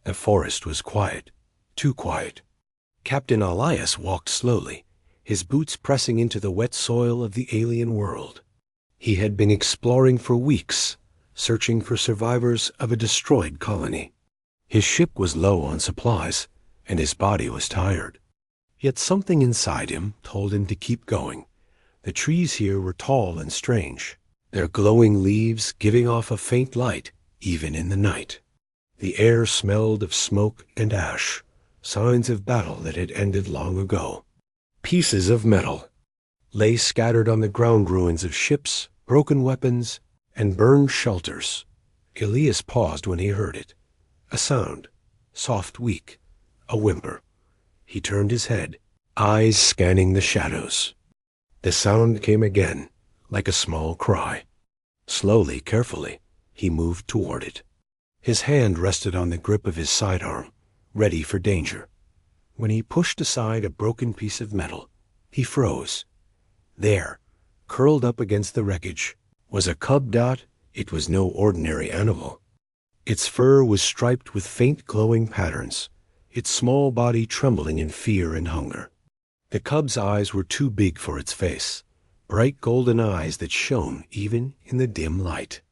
The forest was quiet, too quiet. Captain Elias walked slowly, his boots pressing into the wet soil of the alien world. He had been exploring for weeks, searching for survivors of a destroyed colony. His ship was low on supplies, and his body was tired. Yet something inside him told him to keep going. The trees here were tall and strange, their glowing leaves giving off a faint light even in the night. The air smelled of smoke and ash, signs of battle that had ended long ago. Pieces of metal lay scattered on the ground ruins of ships, broken weapons, and burned shelters. Elias paused when he heard it. A sound, soft, weak, a whimper. He turned his head, eyes scanning the shadows. The sound came again, like a small cry. Slowly, carefully, he moved toward it. His hand rested on the grip of his sidearm, ready for danger. When he pushed aside a broken piece of metal, he froze. There, curled up against the wreckage, was a cub dot. It was no ordinary animal. Its fur was striped with faint glowing patterns, its small body trembling in fear and hunger. The cub's eyes were too big for its face, bright golden eyes that shone even in the dim light.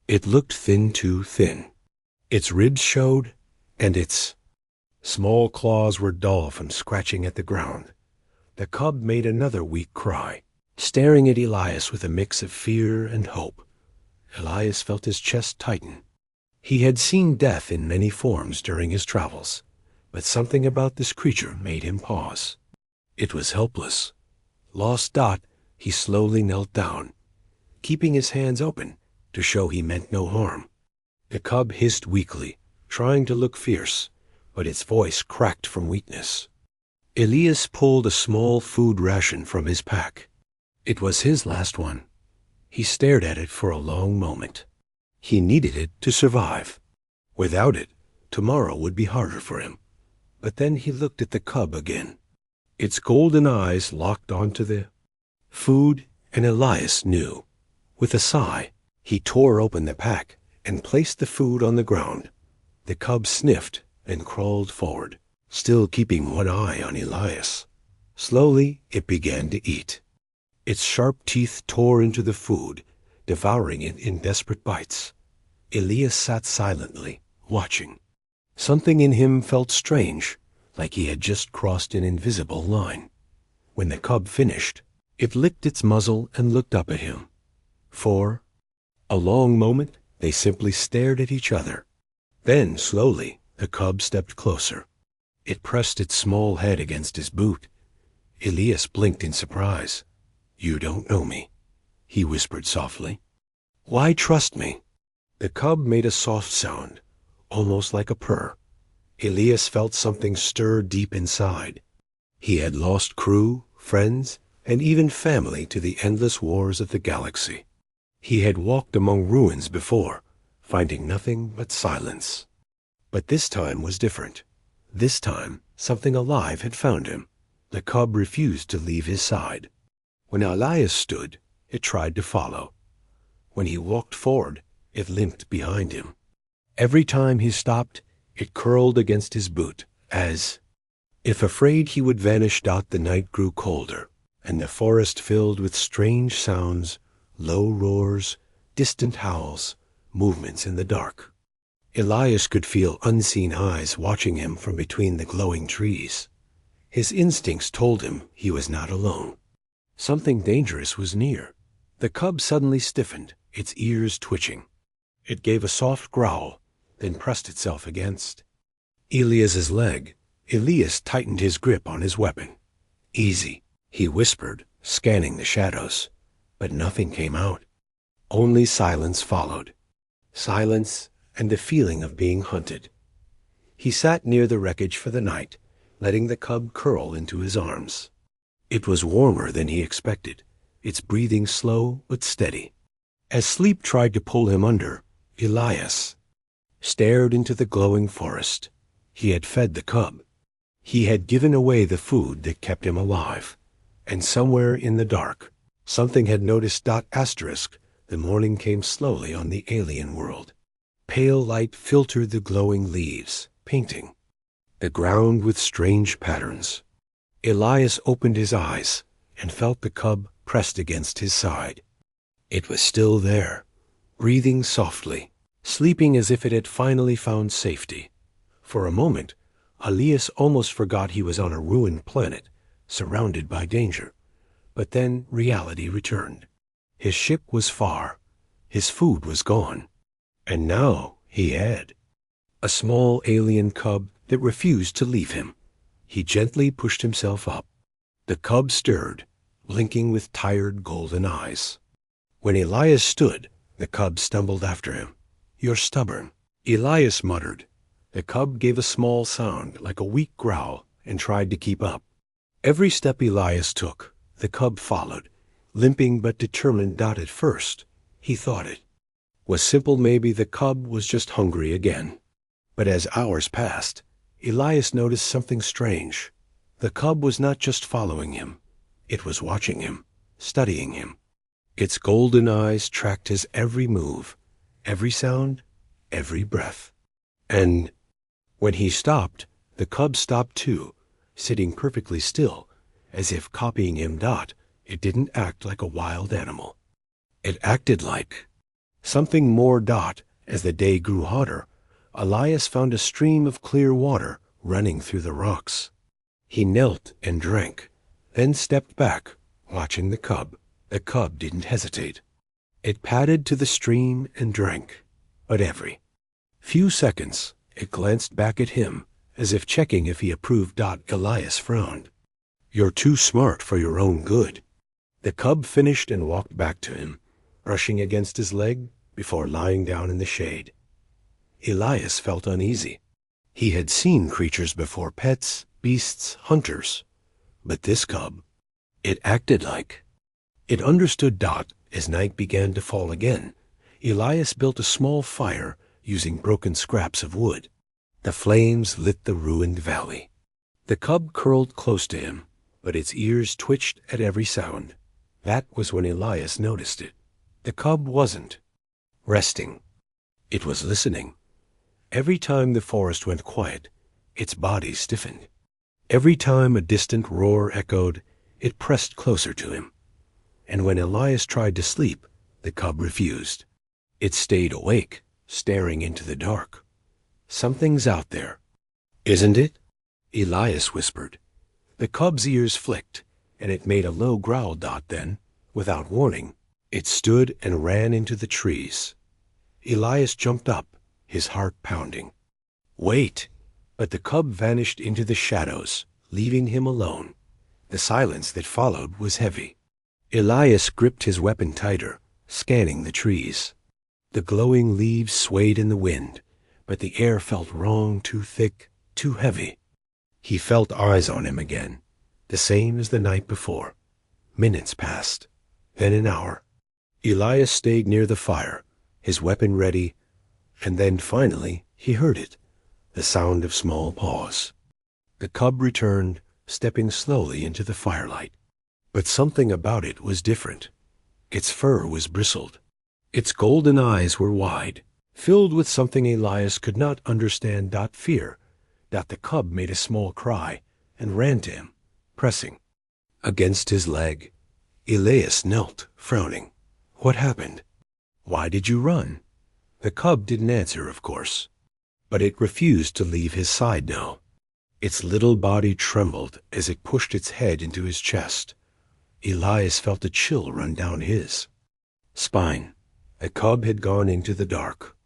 It looked thin, too thin. Its ribs showed, and its small claws were dull from scratching at the ground. The cub made another weak cry, staring at Elias with a mix of fear and hope. Elias felt his chest tighten. He had seen death in many forms during his travels, but something about this creature made him pause. It was helpless. Lost Dot, he slowly knelt down, keeping his hands open to show he meant no harm. The cub hissed weakly, trying to look fierce, but its voice cracked from weakness. Elias pulled a small food ration from his pack. It was his last one. He stared at it for a long moment. He needed it to survive. Without it, tomorrow would be harder for him. But then he looked at the cub again. Its golden eyes locked onto the food, and Elias knew. With a sigh, he tore open the pack and placed the food on the ground. The cub sniffed and crawled forward, still keeping one eye on Elias. Slowly, it began to eat. Its sharp teeth tore into the food, devouring it in desperate bites. Elias sat silently, watching. Something in him felt strange, like he had just crossed an invisible line. When the cub finished, it licked its muzzle and looked up at him. For a long moment, they simply stared at each other. Then, slowly, the cub stepped closer. It pressed its small head against his boot. Elias blinked in surprise. "You don't know me," he whispered softly. "Why trust me?" The cub made a soft sound, almost like a purr. Elias felt something stir deep inside. He had lost crew, friends, and even family to the endless wars of the galaxy. He had walked among ruins before, finding nothing but silence. But this time was different. This time, something alive had found him. The cub refused to leave his side. When Elias stood, it tried to follow. When he walked forward, it limped behind him. Every time he stopped, it curled against his boot, as if afraid he would vanish. The night grew colder, and the forest filled with strange sounds, low roars, distant howls, movements in the dark. Elias could feel unseen eyes watching him from between the glowing trees. His instincts told him he was not alone. Something dangerous was near. The cub suddenly stiffened, its ears twitching. It gave a soft growl, then pressed itself against Elias's leg. Elias tightened his grip on his weapon. "Easy," he whispered, scanning the shadows. But nothing came out. Only silence followed. Silence and the feeling of being hunted. He sat near the wreckage for the night, letting the cub curl into his arms. It was warmer than he expected, its breathing slow but steady. As sleep tried to pull him under, Elias stared into the glowing forest. He had fed the cub. He had given away the food that kept him alive. And somewhere in the dark, something had noticed. The morning came slowly on the alien world. Pale light filtered the glowing leaves, painting, the ground with strange patterns. Elias opened his eyes and felt the cub pressed against his side. It was still there, breathing softly, sleeping as if it had finally found safety. For a moment, Elias almost forgot he was on a ruined planet, surrounded by danger. But then reality returned. His ship was far. His food was gone. And now he had a small alien cub that refused to leave him. He gently pushed himself up. The cub stirred, blinking with tired golden eyes. When Elias stood, the cub stumbled after him. "You're stubborn," Elias muttered. The cub gave a small sound like a weak growl and tried to keep up. Every step Elias took, the cub followed, limping but determined. At first, he thought it was simple. Maybe the cub was just hungry again. But as hours passed, Elias noticed something strange. The cub was not just following him. It was watching him, studying him. Its golden eyes tracked his every move, every sound, every breath. And when he stopped, the cub stopped too, sitting perfectly still, as if copying him. It didn't act like a wild animal. It acted like something more. As the day grew hotter, Elias found a stream of clear water running through the rocks. He knelt and drank, then stepped back, watching the cub. The cub didn't hesitate. It padded to the stream and drank, but every few seconds it glanced back at him, as if checking if he approved. Elias frowned. "You're too smart for your own good." The cub finished and walked back to him, brushing against his leg before lying down in the shade. Elias felt uneasy. He had seen creatures before, pets, beasts, hunters. But this cub, it acted like it understood. As night began to fall again, Elias built a small fire using broken scraps of wood. The flames lit the ruined valley. The cub curled close to him, but its ears twitched at every sound. That was when Elias noticed it. The cub wasn't resting. It was listening. Every time the forest went quiet, its body stiffened. Every time a distant roar echoed, it pressed closer to him. And when Elias tried to sleep, the cub refused. It stayed awake, staring into the dark. "Something's out there, isn't it?" Elias whispered. The cub's ears flicked, and it made a low growl. Then, without warning, it stood and ran into the trees. Elias jumped up, his heart pounding. "Wait!" But the cub vanished into the shadows, leaving him alone. The silence that followed was heavy. Elias gripped his weapon tighter, scanning the trees. The glowing leaves swayed in the wind, but the air felt wrong, too thick, too heavy. He felt eyes on him again, the same as the night before. Minutes passed, then an hour. Elias stayed near the fire, his weapon ready, and then finally he heard it, the sound of small paws. The cub returned, stepping slowly into the firelight. But something about it was different. Its fur was bristled. Its golden eyes were wide, filled with something Elias could not understand. Fear. The cub made a small cry and ran to him, pressing against his leg. Elias knelt, frowning. "What happened? Why did you run?" The cub didn't answer, of course, but it refused to leave his side now. Its little body trembled as it pushed its head into his chest. Elias felt a chill run down his spine. The cub had gone into the dark.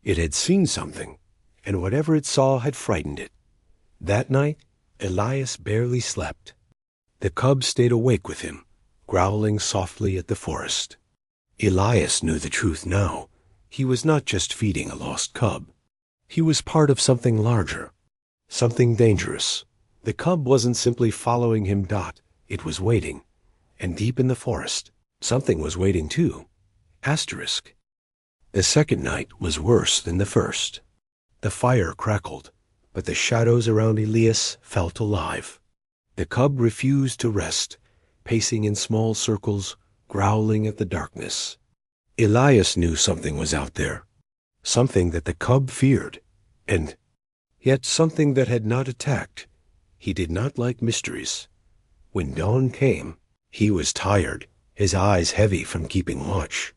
It had seen something, and whatever it saw had frightened it. That night, Elias barely slept. The cub stayed awake with him, growling softly at the forest. Elias knew the truth now. He was not just feeding a lost cub. He was part of something larger, something dangerous. The cub wasn't simply following him. It was waiting. And deep in the forest, something was waiting too. Asterisk. The second night was worse than the first. The fire crackled, but the shadows around Elias felt alive. The cub refused to rest, pacing in small circles, growling at the darkness. Elias knew something was out there, something that the cub feared, and yet something that had not attacked. He did not like mysteries. When dawn came, he was tired, his eyes heavy from keeping watch.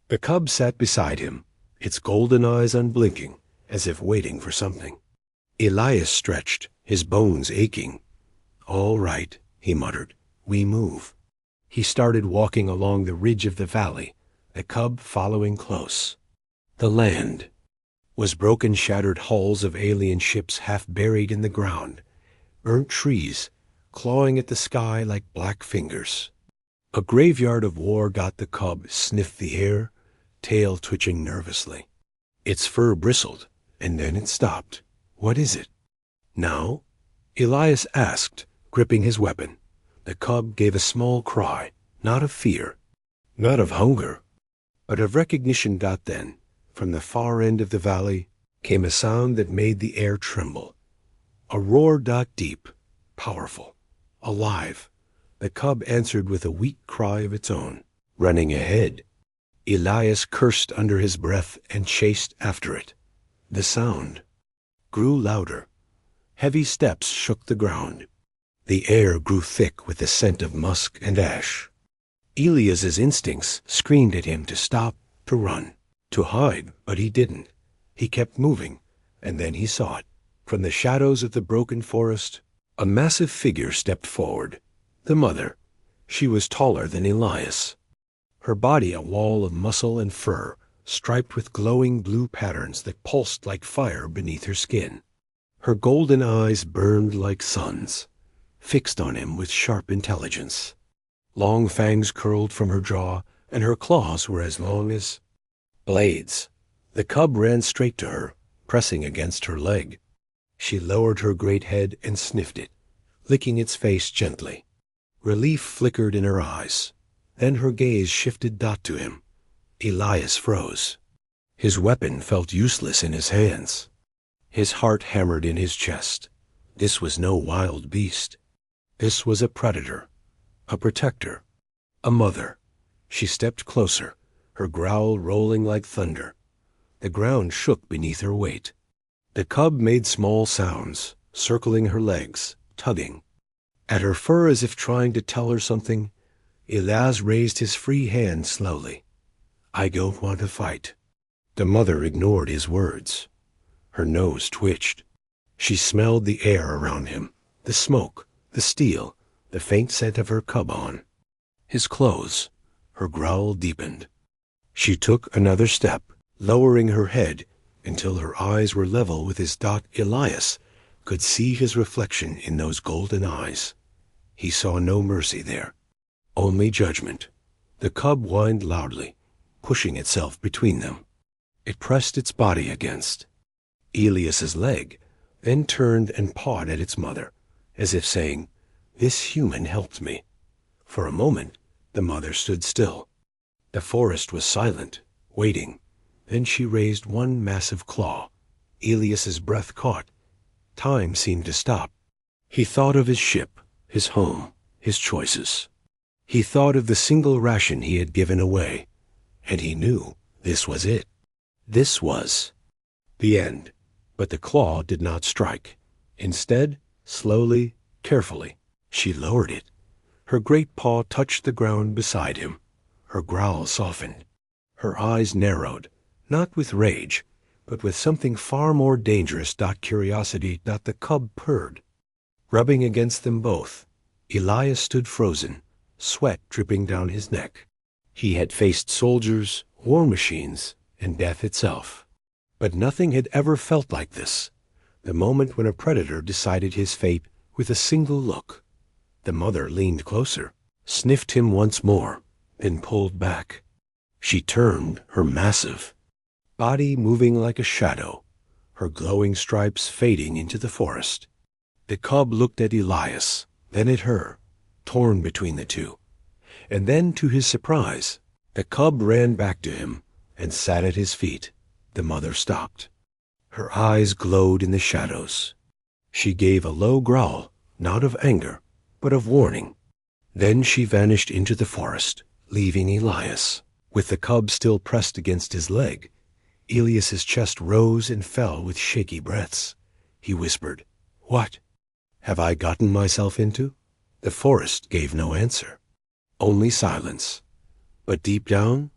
The cub sat beside him, its golden eyes unblinking, as if waiting for something. Elias stretched, his bones aching. "All right," he muttered, "we move." He started walking along the ridge of the valley, the cub following close. The land was broken, shattered hulls of alien ships half buried in the ground, burnt trees clawing at the sky like black fingers. A graveyard of war. The cub sniffed the air, tail twitching nervously. Its fur bristled, and then it stopped. "What is it?" "Now?" Elias asked, gripping his weapon. The cub gave a small cry, not of fear, not of hunger, but of recognition. Then, from the far end of the valley, came a sound that made the air tremble. A roar. Deep, powerful, alive. The cub answered with a weak cry of its own. Running ahead, Elias cursed under his breath and chased after it. The sound grew louder. Heavy steps shook the ground. The air grew thick with the scent of musk and ash. Elias's instincts screamed at him to stop, to run, to hide, but he didn't. He kept moving, and then he saw it. From the shadows of the broken forest, a massive figure stepped forward. The mother. She was taller than Elias. Her body a wall of muscle and fur, striped with glowing blue patterns that pulsed like fire beneath her skin. Her golden eyes burned like suns, fixed on him with sharp intelligence. Long fangs curled from her jaw, and her claws were as long as blades. The cub ran straight to her, pressing against her leg. She lowered her great head and sniffed it, licking its face gently. Relief flickered in her eyes. Then her gaze shifted. To him. Elias froze. His weapon felt useless in his hands. His heart hammered in his chest. This was no wild beast. This was a predator, a protector, a mother. She stepped closer, her growl rolling like thunder. The ground shook beneath her weight. The cub made small sounds, circling her legs, tugging at her fur as if trying to tell her something. Elias raised his free hand slowly. "I don't want to fight." The mother ignored his words. Her nose twitched. She smelled the air around him, the smoke, the steel, the faint scent of her cub on his clothes. Her growl deepened. She took another step, lowering her head until her eyes were level with his. Elias could see his reflection in those golden eyes. He saw no mercy there, only judgment. The cub whined loudly, pushing itself between them. It pressed its body against Elias's leg, then turned and pawed at its mother, as if saying, "This human helped me." For a moment, the mother stood still. The forest was silent, waiting. Then she raised one massive claw. Elias's breath caught. Time seemed to stop. He thought of his ship, his home, his choices. He thought of the single ration he had given away, and he knew this was it. This was the end. But the claw did not strike. Instead, slowly, carefully, she lowered it. Her great paw touched the ground beside him. Her growl softened. Her eyes narrowed, not with rage, but with something far more dangerous. Curiosity. The cub purred. Rubbing against them both, Elias stood frozen, sweat dripping down his neck. He had faced soldiers, war machines, and death itself. But nothing had ever felt like this. The moment when a predator decided his fate with a single look. The mother leaned closer, sniffed him once more, then pulled back. She turned, her massive body moving like a shadow, her glowing stripes fading into the forest. The cub looked at Elias, then at her, torn between the two. And then, to his surprise, the cub ran back to him and sat at his feet. The mother stopped. Her eyes glowed in the shadows. She gave a low growl, not of anger, but of warning. Then she vanished into the forest, leaving Elias. With the cub still pressed against his leg, Elias's chest rose and fell with shaky breaths. he whispered. "What have I gotten myself into?" The forest gave no answer, only silence. But deep down,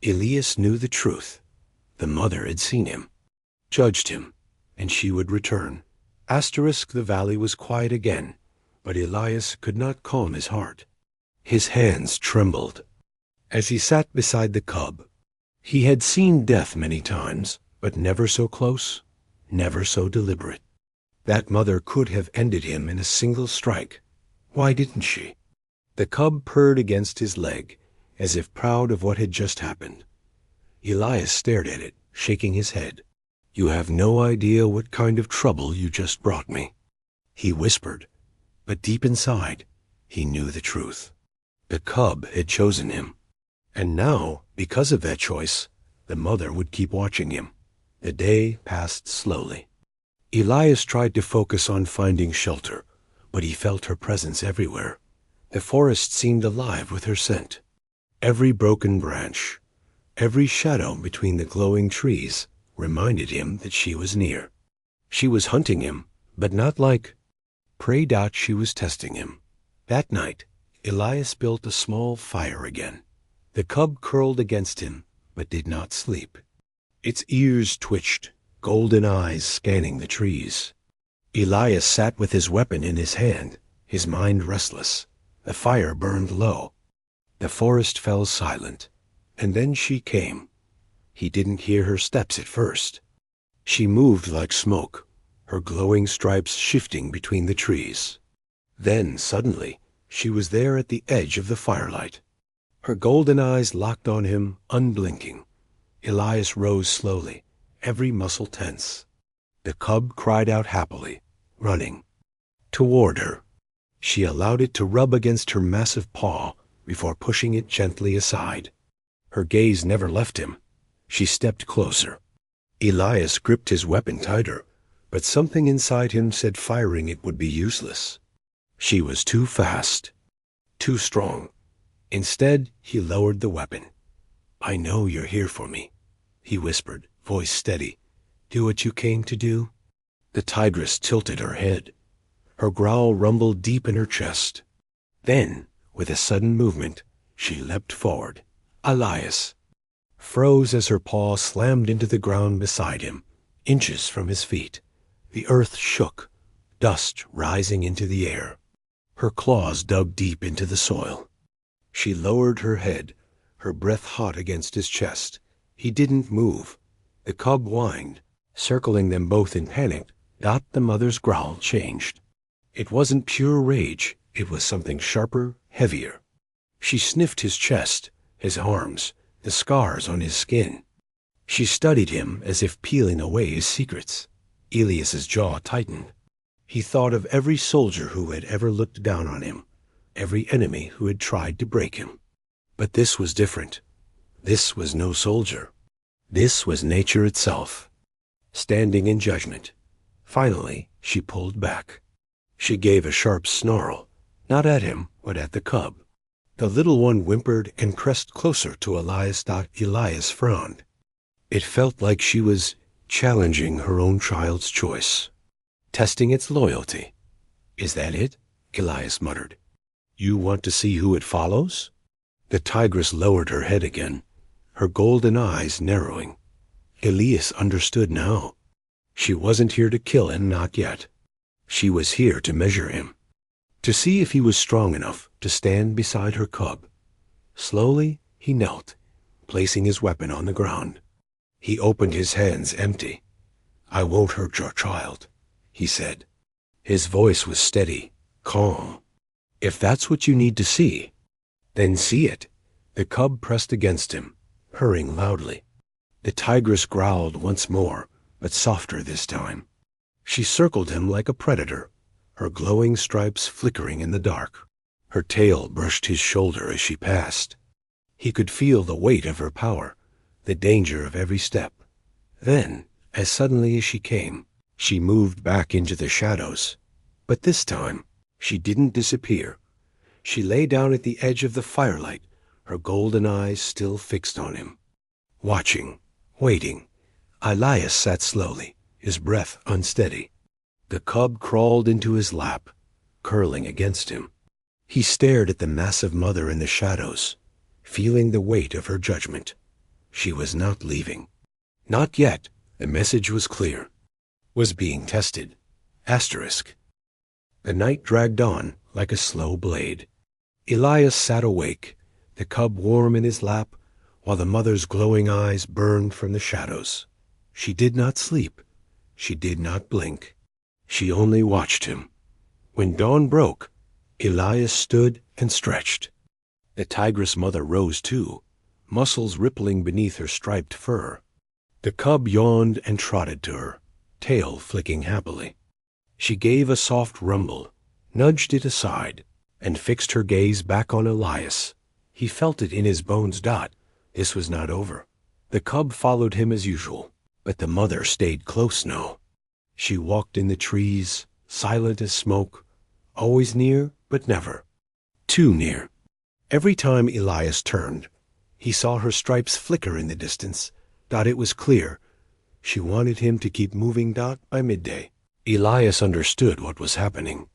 Elias knew the truth. The mother had seen him, judged him, and she would return. The valley was quiet again, but Elias could not calm his heart. His hands trembled. As he sat beside the cub, he had seen death many times, but never so close, never so deliberate. That mother could have ended him in a single strike. Why didn't she? The cub purred against his leg, as if proud of what had just happened. Elias stared at it, shaking his head. "You have no idea what kind of trouble you just brought me," he whispered, but deep inside, he knew the truth. The cub had chosen him, and now, because of that choice, the mother would keep watching him. The day passed slowly. Elias tried to focus on finding shelter, but he felt her presence everywhere. The forest seemed alive with her scent. Every broken branch, every shadow between the glowing trees reminded him that she was near. She was hunting him, but not like prey. She was testing him. That night, Elias built a small fire again. The cub curled against him, but did not sleep. Its ears twitched, golden eyes scanning the trees. Elias sat with his weapon in his hand, his mind restless. The fire burned low. The forest fell silent, and then she came. He didn't hear her steps at first. She moved like smoke, her glowing stripes shifting between the trees. Then, suddenly, she was there at the edge of the firelight. Her golden eyes locked on him, unblinking. Elias rose slowly, every muscle tense. The cub cried out happily, running toward her. She allowed it to rub against her massive paw before pushing it gently aside. Her gaze never left him. She stepped closer. Elias gripped his weapon tighter, but something inside him said firing it would be useless. She was too fast, too strong. Instead, he lowered the weapon. "I know you're here for me," he whispered, voice steady. "Do what you came to do?" The tigress tilted her head. Her growl rumbled deep in her chest. Then, with a sudden movement, she leapt forward. Elias froze as her paw slammed into the ground beside him, inches from his feet. The earth shook, dust rising into the air. Her claws dug deep into the soil. She lowered her head, her breath hot against his chest. He didn't move. The cub whined, circling them both in panic. The mother's growl changed. It wasn't pure rage. It was something sharper, heavier. She sniffed his chest, his arms, the scars on his skin. She studied him as if peeling away his secrets. Elias's jaw tightened. He thought of every soldier who had ever looked down on him, every enemy who had tried to break him. But this was different. This was no soldier. This was nature itself, standing in judgment. Finally, she pulled back. She gave a sharp snarl, not at him, but at the cub. The little one whimpered and pressed closer to Elias. Elias frowned. It felt like she was challenging her own child's choice, testing its loyalty. "Is that it?" Elias muttered. "You want to see who it follows?" The tigress lowered her head again, her golden eyes narrowing. Elias understood now. She wasn't here to kill him, not yet. She was here to measure him, to see if he was strong enough to stand beside her cub. Slowly, he knelt, placing his weapon on the ground. He opened his hands empty. "I won't hurt your child," he said. His voice was steady, calm. "If that's what you need to see, then see it." The cub pressed against him, purring loudly. The tigress growled once more, but softer this time. She circled him like a predator, her glowing stripes flickering in the dark. Her tail brushed his shoulder as she passed. He could feel the weight of her power, the danger of every step. Then, as suddenly as she came, she moved back into the shadows. But this time, she didn't disappear. She lay down at the edge of the firelight, her golden eyes still fixed on him. Watching, waiting, Elias sat slowly, his breath unsteady. The cub crawled into his lap, curling against him. He stared at the massive mother in the shadows, feeling the weight of her judgment. She was not leaving. Not yet. The message was clear. Was being tested. Asterisk. The night dragged on like a slow blade. Elias sat awake, the cub warm in his lap, while the mother's glowing eyes burned from the shadows. She did not sleep. She did not blink. She only watched him. When dawn broke, Elias stood and stretched. The tigress mother rose too, muscles rippling beneath her striped fur. The cub yawned and trotted to her, tail flicking happily. She gave a soft rumble, nudged it aside, and fixed her gaze back on Elias. He felt it in his bones. This was not over. The cub followed him as usual, but the mother stayed close now. She walked in the trees, silent as smoke, always near, but never too near. Every time Elias turned, he saw her stripes flicker in the distance. It was clear. She wanted him to keep moving. By midday, Elias understood what was happening.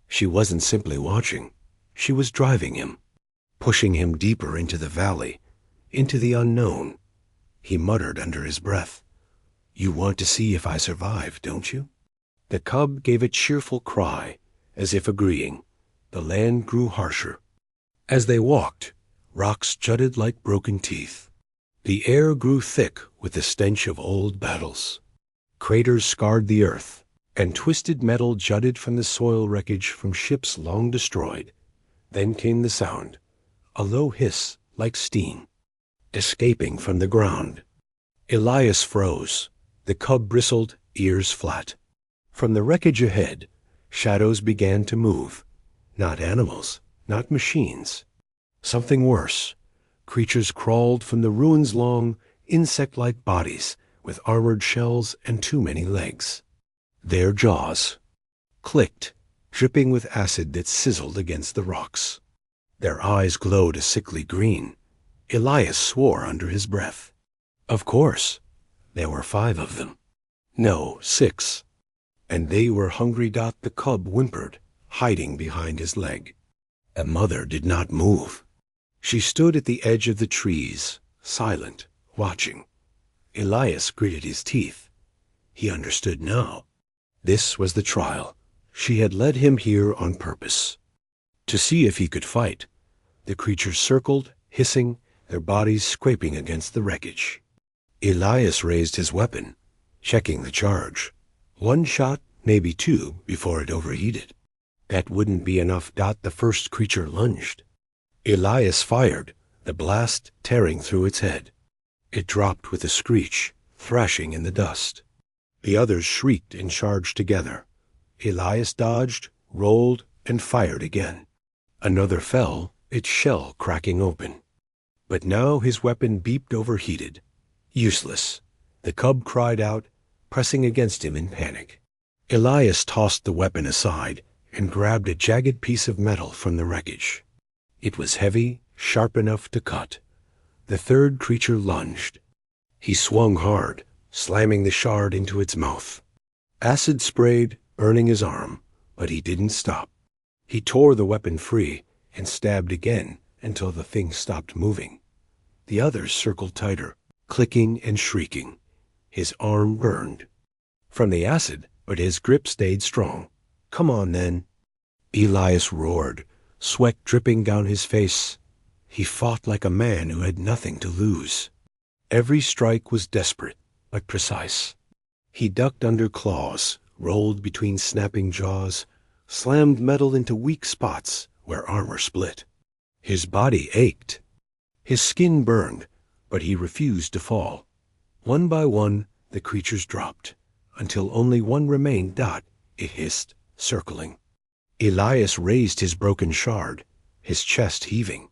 She wasn't simply watching. She was driving him, pushing him deeper into the valley, into the unknown. He muttered under his breath, "You want to see if I survive, don't you?" The cub gave a cheerful cry, as if agreeing. The land grew harsher. As they walked, rocks jutted like broken teeth. The air grew thick with the stench of old battles. Craters scarred the earth, and twisted metal jutted from the soil wreckage from ships long destroyed. Then came the sound, a low hiss like steam, escaping from the ground. Elias froze. The cub bristled, ears flat. From the wreckage ahead, shadows began to move. Not animals, not machines. Something worse. Creatures crawled from the ruins, long, insect-like bodies with armored shells and too many legs. Their jaws clicked, dripping with acid that sizzled against the rocks. Their eyes glowed a sickly green. Elias swore under his breath. Of course, there were 5 of them. No, 6. And they were hungry. The cub whimpered, hiding behind his leg. A mother did not move. She stood at the edge of the trees, silent, watching. Elias gritted his teeth. He understood now. This was the trial. She had led him here on purpose. To see if he could fight. The creatures circled, hissing, their bodies scraping against the wreckage. Elias raised his weapon, checking the charge. 1 shot, maybe 2, before it overheated. That wouldn't be enough. The first creature lunged. Elias fired, the blast tearing through its head. It dropped with a screech, thrashing in the dust. The others shrieked and charged together. Elias dodged, rolled, and fired again. Another fell, its shell cracking open. But now his weapon beeped overheated. Useless. The cub cried out, pressing against him in panic. Elias tossed the weapon aside and grabbed a jagged piece of metal from the wreckage. It was heavy, sharp enough to cut. The third creature lunged. He swung hard, slamming the shard into its mouth. Acid sprayed, burning his arm, but he didn't stop. He tore the weapon free and stabbed again until the thing stopped moving. The others circled tighter, clicking and shrieking. His arm burned from the acid, but his grip stayed strong. "Come on, then." Elias roared, sweat dripping down his face. He fought like a man who had nothing to lose. Every strike was desperate, but precise. He ducked under claws, rolled between snapping jaws, slammed metal into weak spots where armor split. His body ached. His skin burned, but he refused to fall. One by one, the creatures dropped, until only one remained. It hissed, circling. Elias raised his broken shard, his chest heaving.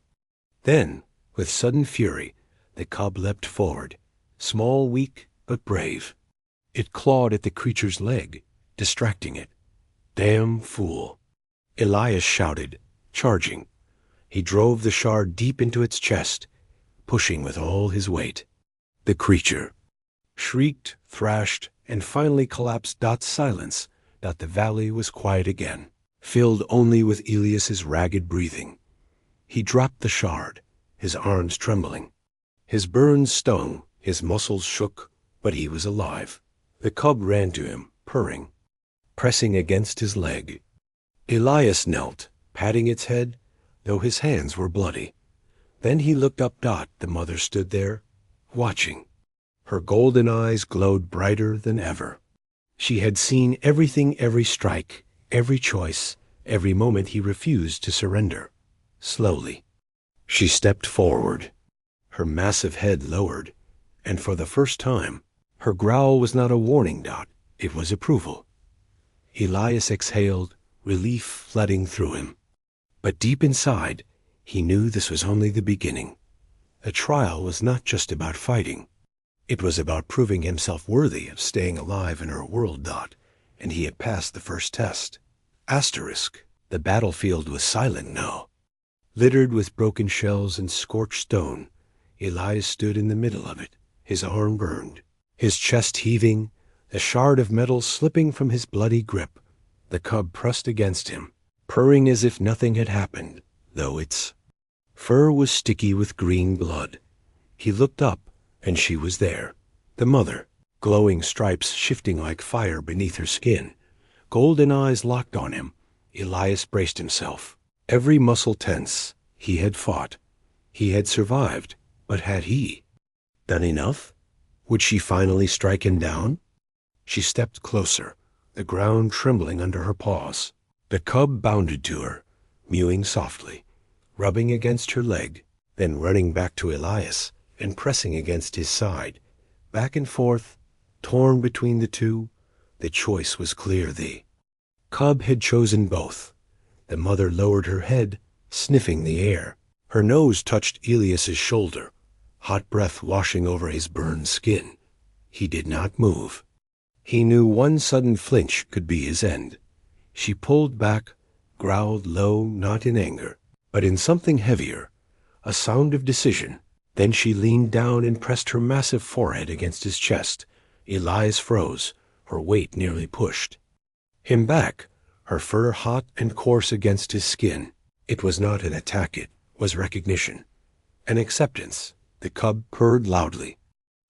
Then, with sudden fury, the cub leapt forward, small, weak, but brave. It clawed at the creature's leg, distracting it. "Damn fool!" Elias shouted, charging. He drove the shard deep into its chest, pushing with all his weight. The creature shrieked, thrashed, and finally collapsed. Silence, that the valley was quiet again, filled only with Elias's ragged breathing. He dropped the shard, his arms trembling. His burns stung, his muscles shook, but he was alive. The cub ran to him, purring, pressing against his leg. Elias knelt, patting its head, though his hands were bloody. Then he looked up. The mother stood there, watching. Her golden eyes glowed brighter than ever. She had seen everything, every strike, every choice, every moment he refused to surrender. Slowly, she stepped forward, her massive head lowered, and for the first time, her growl was not a warning. It was approval. Elias exhaled, relief flooding through him. But deep inside, he knew this was only the beginning. The trial was not just about fighting. It was about proving himself worthy of staying alive in her world. And he had passed the first test. Asterisk. The battlefield was silent now. Littered with broken shells and scorched stone, Elias stood in the middle of it, his arm burned, his chest heaving, the shard of metal slipping from his bloody grip. The cub pressed against him, purring as if nothing had happened, though its fur was sticky with green blood. He looked up, and she was there, the mother, glowing stripes shifting like fire beneath her skin. Golden eyes locked on him. Elias braced himself, every muscle tense. He had fought. He had survived. But had he done enough? Would she finally strike him down? She stepped closer, the ground trembling under her paws. The cub bounded to her, mewing softly, rubbing against her leg, then running back to Elias and pressing against his side. Back and forth, torn between the two, the choice was clear. The cub had chosen both. The mother lowered her head, sniffing the air. Her nose touched Elias's shoulder, hot breath washing over his burned skin. He did not move. He knew one sudden flinch could be his end. She pulled back, growled low, not in anger, but in something heavier, a sound of decision. Then she leaned down and pressed her massive forehead against his chest. Elias froze, her weight nearly pushed him back, her fur hot and coarse against his skin. It was not an attack, it was recognition, an acceptance. The cub purred loudly.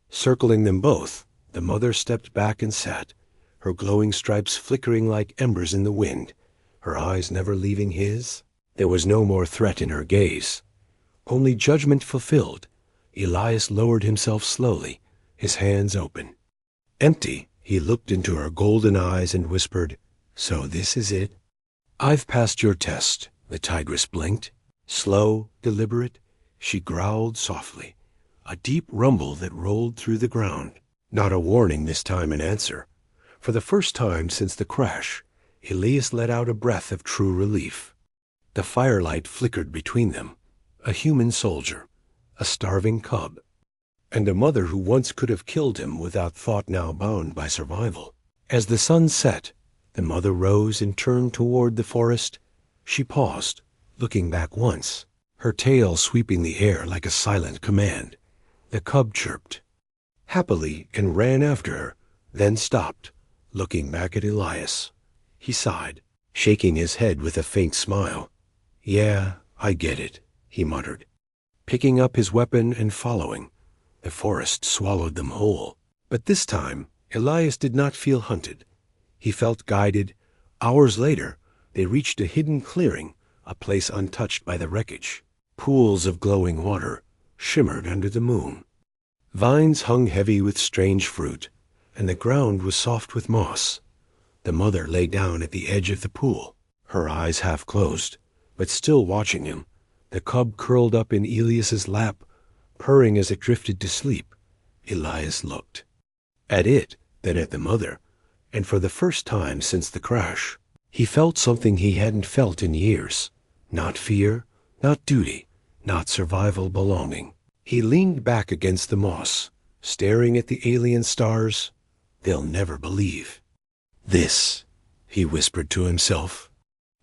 Circling them both, the mother stepped back and sat, her glowing stripes flickering like embers in the wind, her eyes never leaving his. There was no more threat in her gaze, only judgment fulfilled. Elias lowered himself slowly, his hands open. Empty, he looked into her golden eyes and whispered, "So this is it?" "I've passed your test," the tigress blinked. Slow, deliberate, she growled softly, a deep rumble that rolled through the ground. Not a warning this time in answer. For the first time since the crash, Elias let out a breath of true relief. The firelight flickered between them. A human soldier, a starving cub, and a mother who once could have killed him without thought, now bound by survival. As the sun set, the mother rose and turned toward the forest. She paused, looking back once, her tail sweeping the air like a silent command. The cub chirped happily and ran after her, then stopped, looking back at Elias. He sighed, shaking his head with a faint smile. "Yeah, I get it," he muttered, picking up his weapon and following. The forest swallowed them whole. But this time, Elias did not feel hunted. He felt guided. Hours later, they reached a hidden clearing, a place untouched by the wreckage. Pools of glowing water shimmered under the moon. Vines hung heavy with strange fruit, and the ground was soft with moss. The mother lay down at the edge of the pool, her eyes half closed, but still watching him. The cub curled up in Elias's lap, purring as it drifted to sleep. Elias looked at it, then at the mother, and for the first time since the crash, he felt something he hadn't felt in years. Not fear, not duty, not survival belonging. He leaned back against the moss, staring at the alien stars. They'll never believe this, he whispered to himself.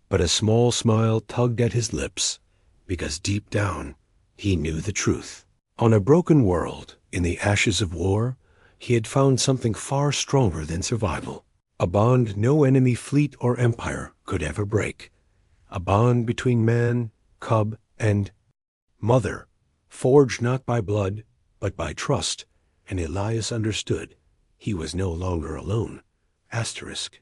But a small smile tugged at his lips, because deep down, he knew the truth. On a broken world, in the ashes of war, he had found something far stronger than survival. A bond no enemy fleet or empire could ever break. A bond between man, cub, and mother, forged not by blood, but by trust, and Elias understood he was no longer alone. Asterisk.